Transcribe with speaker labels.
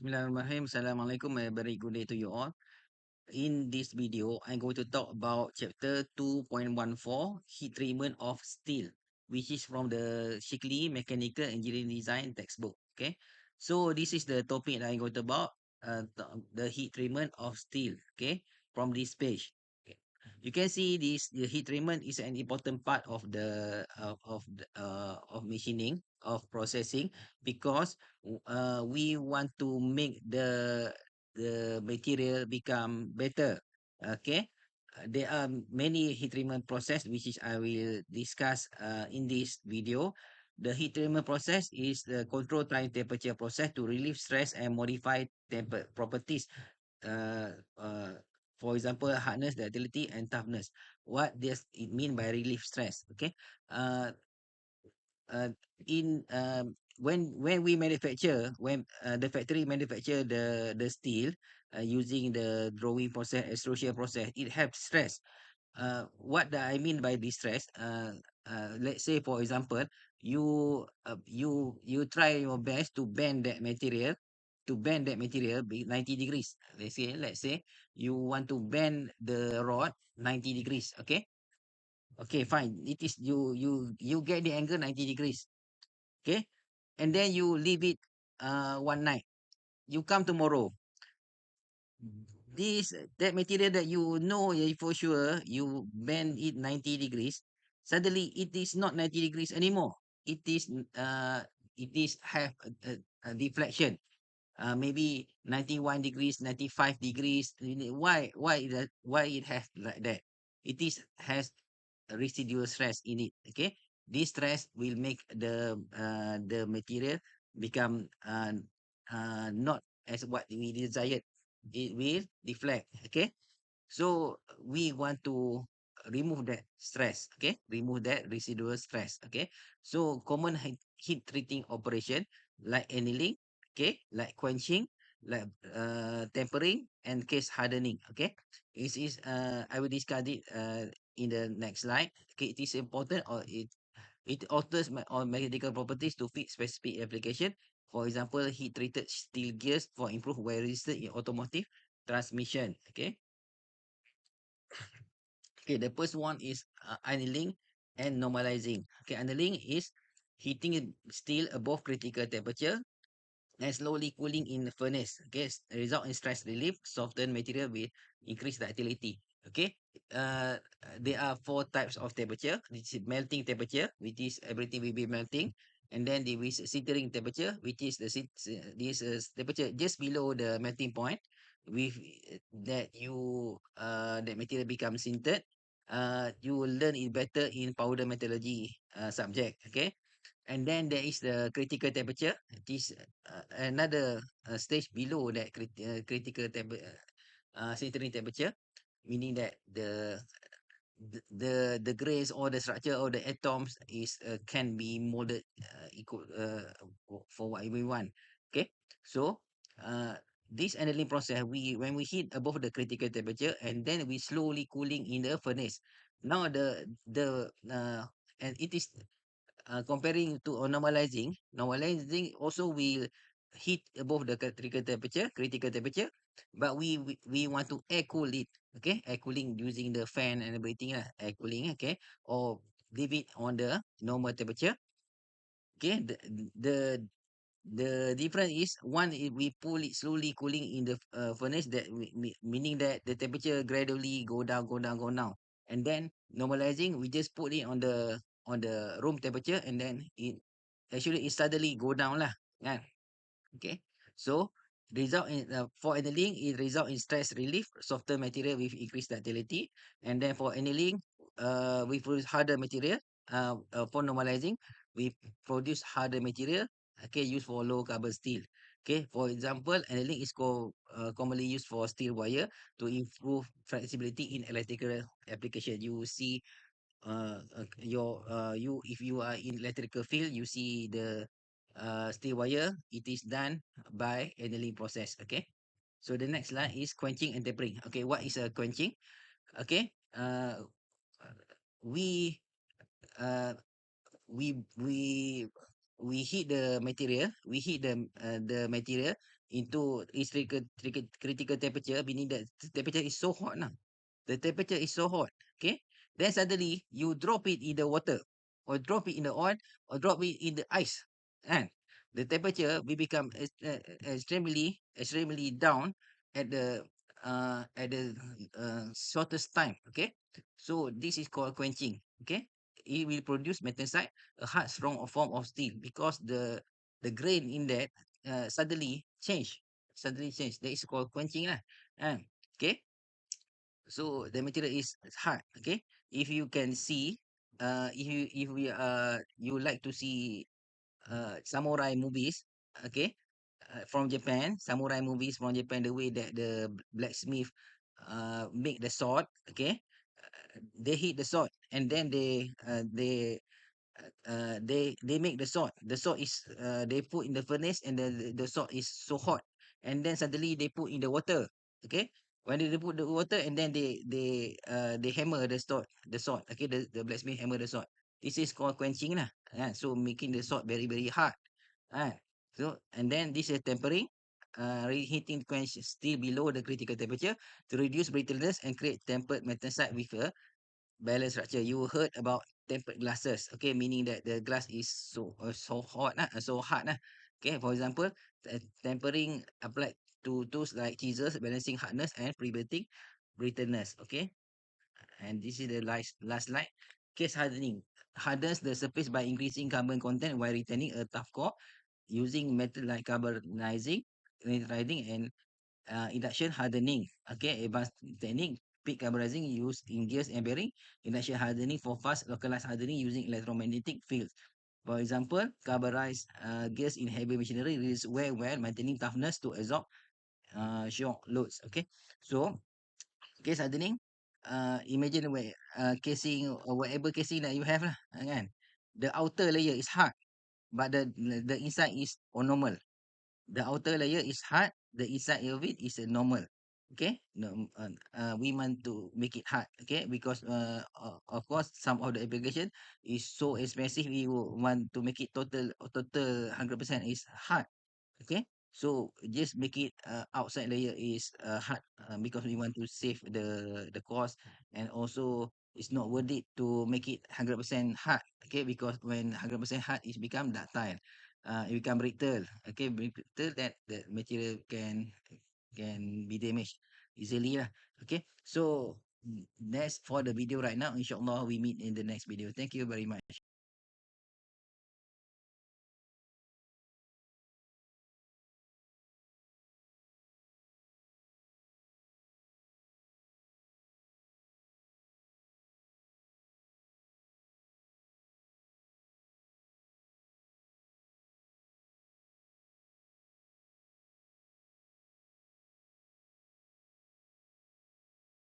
Speaker 1: Bismillahirrahmanirrahim. Assalamualaikum and a very good day to you all. In this video, I'm going to talk about chapter 2.14, heat treatment of steel, which is from the Shikli Mechanical Engineering Design textbook. Okay, so this is the topic that I'm going to about, the heat treatment of steel. Okay, from this page. Okay. You can see this the heat treatment is an important part of of machining, of processing, because we want to make the material become better. Okay. There are many heat treatment process which is I will discuss in this video. The heat treatment process is the control time temperature process to relieve stress and modify properties. Uh, uh, for example, hardness, ductility, and toughness. What does it mean by relieve stress? Okay. Uh, uh, in when we manufacture the factory manufacture the steel using the drawing process, extrusion process, it has stress. What do I mean by distress? Let's say for example, you try your best to bend that material, be 90 degrees. Let's say you want to bend the rod 90 degrees. Okay, fine. It is you get the angle 90 degrees. Okay, and then you leave it one night. You come tomorrow. This that material that you know, yeah, for sure you bend it 90 degrees. Suddenly it is not 90 degrees anymore. It is have a deflection. Maybe 91 degrees, 95 degrees. Why it has like that? It is has a residual stress in it. Okay, this stress will make the material become not as what we desired. It will deflect. Okay, so we want to remove that stress. Okay, remove that residual stress. Okay, so common heat treating operation like annealing, okay, like quenching, like tempering and case hardening. Okay, this is I will discuss it in the next slide. Okay, it is important, or it alters or mechanical properties to fit specific application. For example, heat treated steel gears for improved wear resistance in automotive transmission. Okay. Okay, the first one is annealing and normalizing. Okay, annealing is heating steel above critical temperature and slowly cooling in the furnace. Okay, result in stress relief, soften material with increased ductility. Okay, uh, there are four types of temperature. This is melting temperature, which is everything will be melting. And then there is sintering temperature, which is this temperature just below the melting point. With that that material becomes sintered. You will learn it better in powder metallurgy subject. Okay, and then there is the critical temperature. This another stage below that critical sintering temperature, meaning that the grains or the structure or the atoms is can be molded equal for what we want. Okay, so uh, this annealing process, we when we heat above the critical temperature and then we slowly cooling in the furnace. Now the and it is comparing to normalizing also will heat above the critical temperature, but we want to air cool it. Okay, air cooling using the fan and everything lah, air cooling. Okay, or leave it on the normal temperature. Okay, the the difference is one is we pull it slowly cooling in the furnace, that meaning that the temperature gradually go down. And then normalizing, we just put it on the room temperature, and then it suddenly go down lah, kan? Okay, so result in for annealing, it result in stress relief, softer material with increased ductility. And then for annealing, we produce harder material. For normalizing, we produce harder material. Okay, used for low carbon steel. Okay, for example, annealing is commonly used for steel wire to improve flexibility in electrical application. You see you if you are in electrical field, you see the steel wire, it is done by annealing process. Okay, so the next slide is quenching and tempering. Okay, what is a quenching? Okay, we uh we we we heat the material, the material into its critical temperature, meaning that the temperature is so hot now. The temperature is so hot. Okay. Then suddenly you drop it in the water, or drop it in the oil, or drop it in the ice. And the temperature will become extremely down at the shortest time. Okay. So this is called quenching. Okay. It will produce metalsite, a hard, strong form of steel, because the grain in that suddenly change. Suddenly change. That is called quenching lah. Okay. So the material is hard. Okay. If you can see, if we you like to see samurai movies, okay, from Japan, samurai movies from Japan, the way that the blacksmith make the sword, okay, they hit the sword, and then they make the sword. The sword is they put in the furnace, and the sword is so hot, and then suddenly they put in the water. Okay, when they put the water, and then they hammer the sword. Okay, the blacksmith hammer the sword. This is called quenching lah. So making the sword very very hard. Ah, so and then this is tempering. Reheating quench still below the critical temperature to reduce brittleness and create tempered metalsite with a balance structure. You heard about tempered glasses, okay, meaning that the glass is so hot, so hard, okay. For example, tempering applied to tools like chisels, balancing hardness and preventing brittleness, okay. And this is the last slide. Case hardening hardens the surface by increasing carbon content while retaining a tough core using metal like carbonizing, nitriding, and induction hardening. Okay, advanced technique. Peak carbonizing used in gears and bearing. Induction hardening for fast localized hardening using electromagnetic fields. For example, carbonized gears in heavy machinery release wear while maintaining toughness to absorb shock loads. Okay, so case hardening. Imagine where casing or whatever casing that you have lah, kan. The outer layer is hard, but the inside is normal. The outer layer is hard, the inside of it is normal. Okay, no, we want to make it hard. Okay, because of course some of the application is so expensive. We will want to make it total 100% is hard. Okay, so just make it outside layer is hard, because we want to save the cost, and also it's not worth it to make it 100% hard. Okay, because when 100% hard, it become ductile, it become brittle. Okay, brittle, that the material can be damaged easily lah. Okay, so that's for the video right now. Inshallah we meet in the next video. Thank you very much.